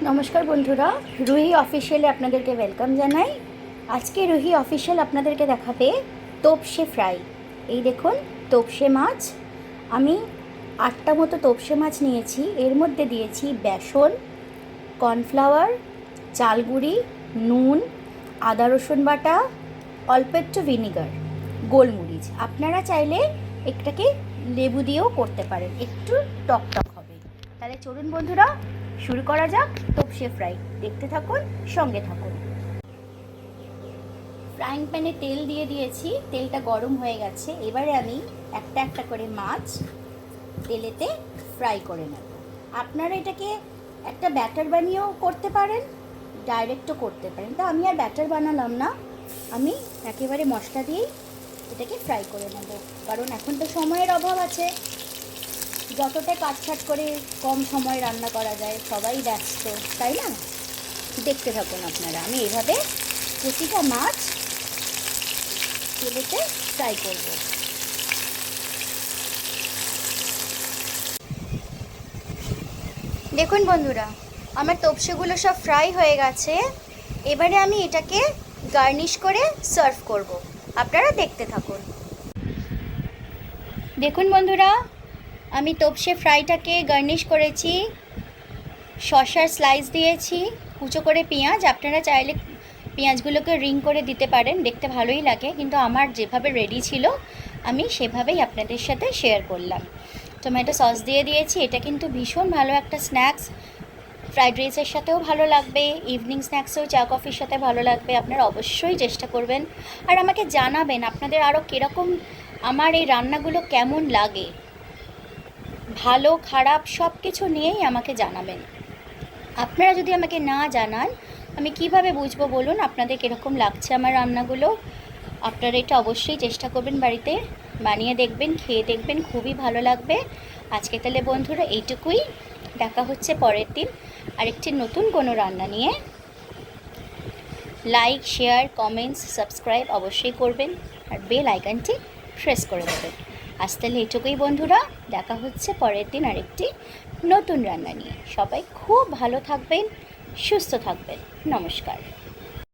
নমস্কার বন্ধুরা, রুহি অফিসিয়ালে আপনাদেরকে ওয়েলকাম জানাই। আজকে রুহি অফিসিয়াল আপনাদেরকে দেখাবে তোপসে ফ্রাই। এই দেখুন তোপসে মাছ। আমি 8টা মতো তোপসে মাছ নিয়েছি। এর মধ্যে দিয়েছি বেসন, কর্নফ্লাওয়ার, চালগুড়ি, নুন, আদা রসুন বাটা, অল্প একটু ভিনিগার, গোলমরিচ। আপনারা চাইলে এটাকে লেবু দিয়েও করতে পারেন, একটু টক টক হবে। তাহলে চলুন বন্ধুরা, শুরু করা যাক তোপসে ফ্রাই। দেখতে থাকুন, সঙ্গে থাকুন। ফ্রাইং প্যানে তেল দিয়ে দিয়েছি, তেলটা গরম হয়ে গেছে। এবারে আমি একটা একটা করে মাছ তেলেতে ফ্রাই করে নেব। আপনারা এটাকে একটা ব্যাটার বানিয়েও করতে পারেন, ডাইরেক্টও করতে পারেন। তো আমি আর ব্যাটার বানালাম না, আমি একেবারে মশলা দিয়েই এটাকে ফ্রাই করে নেব। কারণ এখন তো সময়ের অভাব আছে, যতটা কাটছাট করে কম সময় রান্না করা যায়, সবাই ব্যস্ত, তাই না? দেখতে থাকুন আপনারা, আমি এইভাবে প্রতিটা মাছ তেলেতে ফ্রাই করব। দেখুন বন্ধুরা, আমার তোপসেগুলো সব ফ্রাই হয়ে গেছে। এবারে আমি এটাকে গার্নিশ করে সার্ভ করব। আপনারা দেখতে থাকুন। দেখুন বন্ধুরা, আমি তোপসে ফ্রাইটাকে গার্নিশ করেছি, শসার স্লাইস দিয়েছি, কুচো করে পেঁয়াজ। আপনারা চাইলে পেঁয়াজগুলোকে রিং করে দিতে পারেন, দেখতে ভালোই লাগে, কিন্তু আমার যেভাবে রেডি ছিল আমি সেভাবেই আপনাদের সাথে শেয়ার করলাম। টমেটো সস দিয়ে দিয়েছি। এটা কিন্তু ভীষণ ভালো একটা স্ন্যাক্স, ফ্রাইড রাইসের সাথেও ভালো লাগবে, ইভিনিং স্ন্যাক্সেও চা কফির সাথে ভালো লাগবে। আপনারা অবশ্যই চেষ্টা করবেন, আর আমাকে জানাবেন আপনাদের আরও কীরকম, আমার এই রান্নাগুলো কেমন লাগে, ভালো খারাপ সব কিছু নিয়েই আমাকে জানাবেন। আপনারা যদি আমাকে না জানান, আমি কিভাবে বুঝবো বলুন আপনাদের কীরকম লাগছে আমার রান্নাগুলো? আপনারা এটা অবশ্যই চেষ্টা করবেন, বাড়িতে বানিয়ে দেখবেন, খেয়ে দেখবেন, খুবই ভালো লাগবে। আজকে তাহলে বন্ধুরা এইটুকুই, দেখা হচ্ছে পরের দিন আরেকটি নতুন কোনো রান্না নিয়ে। লাইক, শেয়ার, কমেন্টস, সাবস্ক্রাইব অবশ্যই করবেন, আর বেল আইকনটি প্রেস করে দেবেন। আজ তাহলে এইটুকুই বন্ধুরা, দেখা হচ্ছে পরের দিন আরেকটি নতুন রান্না নিয়ে। সবাই খুব ভালো থাকবেন, সুস্থ থাকবেন। নমস্কার।